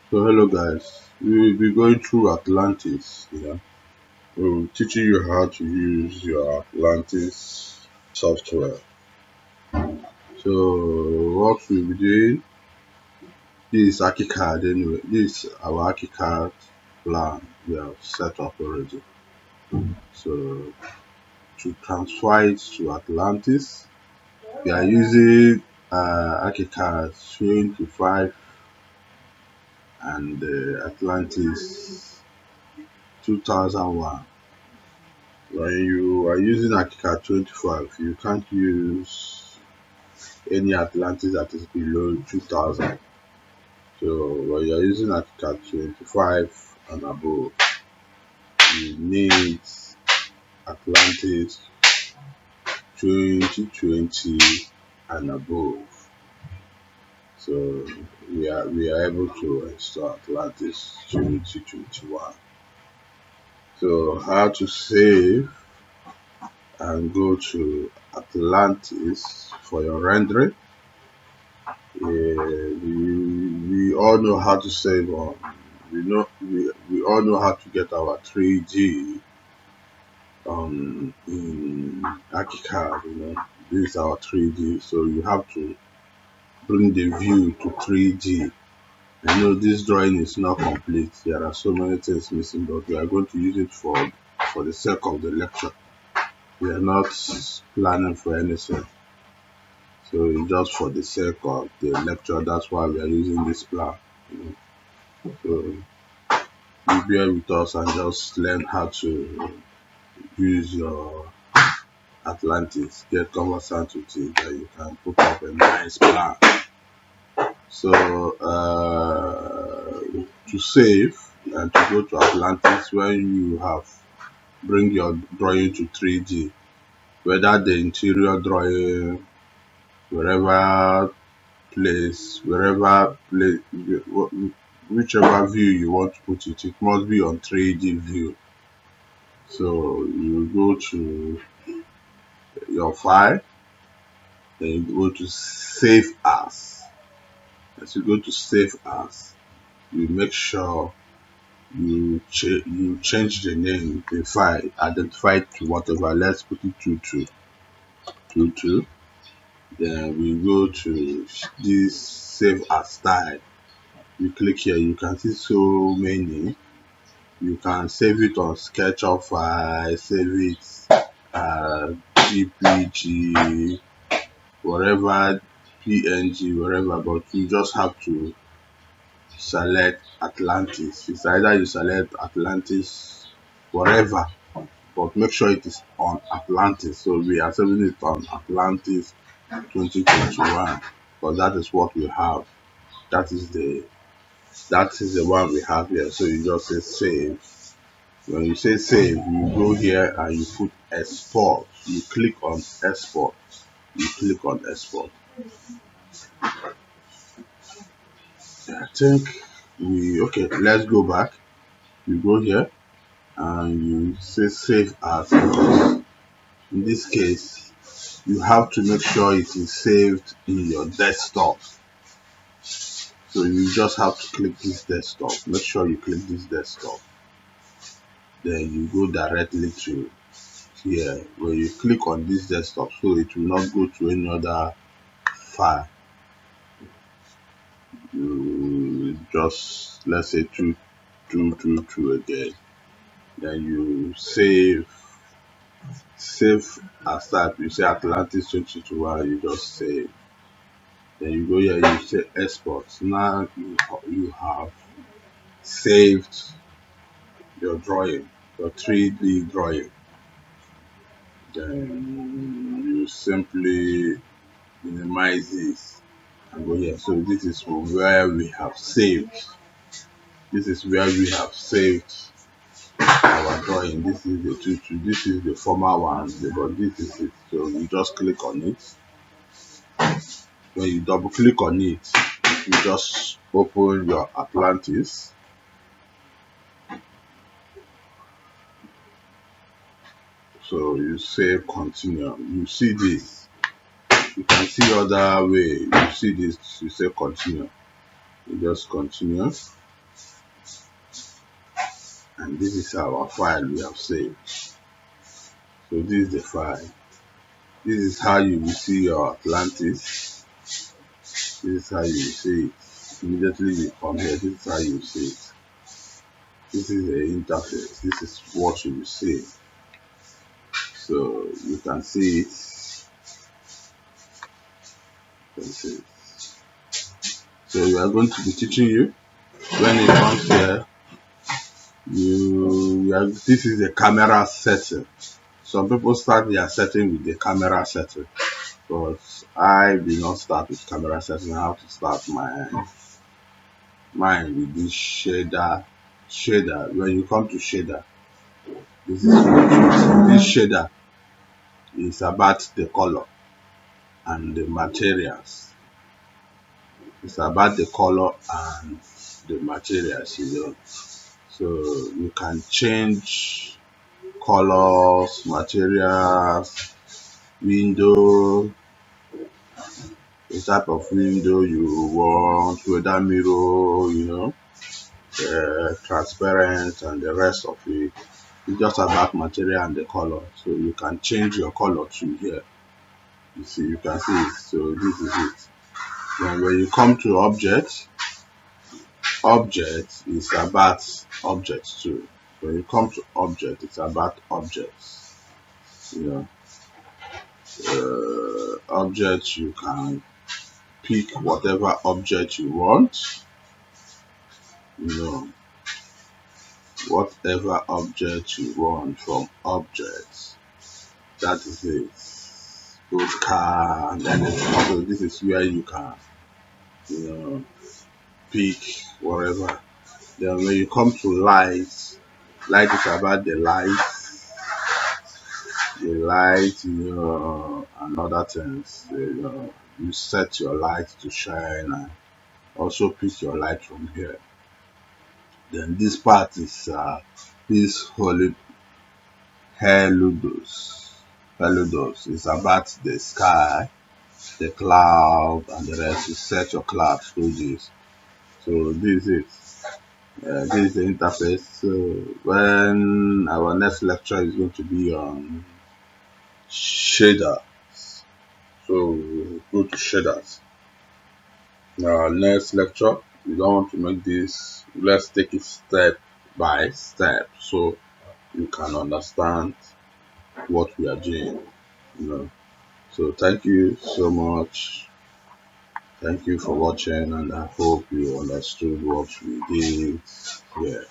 So hello guys, we will be going through Atlantis. We'll teaching you how to use your Atlantis software. So what we'll be doing, this is ArchiCAD anyway. This is our ArchiCAD plan we have set up already. So to transfer it to Atlantis, we are using ArchiCAD 25 and Atlantis 2001. When you are using Akika 25, you can't use any Atlantis that is below 2000. So when you are using Akika 25 and above, you need Atlantis 2020 and above. So we are able to install Atlantis 2021. So how to save and go to Atlantis for your rendering. We all know how to save on. We all know how to get our 3D in ArchiCAD. This is our 3D, so you have to bring the view to 3D. I know this drawing is not complete. There are so many things missing, but we are going to use it for the sake of the lecture. We are not planning for anything. So it's just for the sake of the lecture. That's why we are using this plan. So you bear with us and just learn how to use your Atlantis. Get conversant with it, that you can put up a nice plan. So to save and to go to Atlantis, when you have bring your drawing to 3D, whether the interior drawing, wherever place, whichever view you want to put it, it must be on 3D view. So you go to your file, then you go to save as. As you go to save as, you make sure you change the name of the file, identify it to whatever. Let's put it 22. Then we go to this save as style. You click here, you can see so many. You can save it on SketchUp file, save it GPG, whatever, PNG, wherever, but you just have to select Atlantis. It's either you select Atlantis whatever, but make sure it is on Atlantis. So we are saving it on Atlantis 2021, because that is what we have. That is the one we have here. So you just say save. When you say save, you go here and you put export. You click on export. You click on export. I think okay, let's go back. You go here and you say save as, because in this case you have to make sure it is saved in your desktop. So you just have to click this desktop. Make sure you click this desktop. Then you go directly to here. When you click on this desktop, so it will not go to any other file. You just, let's say 222 again. Then you save as type. You say Atlantis 2021. You just save. Then you go here. You say export. Now you have saved your drawing, your 3D drawing. Then you simply minimize this and go here. So this is where we have saved. This is where we have saved our drawing. This is the tutu. This is the former one, but this is it. So you just click on it. When you double click on it, you just open your Atlantis. So you say continue. You see this. You can see other way. You see this. You say continue. You just continue. and this is our file we have saved. So this is the file. This is how you will see your Atlantis. This is how you will see it. Immediately you come here, this is how you will see it. This is the interface. This is what you will see. So you can see it. You can see it. So we are going to be teaching you when it comes here. This is the camera setting. Some people start their setting with the camera setting, but I did not start with camera setting. I have to start mine with this shader. When you come to shader, this is what you see. This shader is about the color and the materials. It's about the color and the materials, So you can change colors, materials, window, the type of window you want, whether mirror, transparent and the rest of it. It's just about material and the color. So you can change your color to here. You see, you can see it. So this is it. Then when you come to object is about objects too. When you come to object, it's about objects. Objects, you can pick whatever object you want. Whatever object you want from objects. That is it. Both car, and then also this is where you can, pick whatever. Then when you come to light is about the light, and other things. You set your light to shine and also pick your light from here. Then this part is this holy Heludos. Is about the sky, the cloud, and the rest. You set your cloud through this. So this is it. This is the interface. So when our next lecture is going to be on shader, so we'll go to shaders. Our next lecture, we don't want to make this. Let's take it step by step so you can understand what we are doing. So thank you so much. Thank you for watching, and I hope you understood what we did here.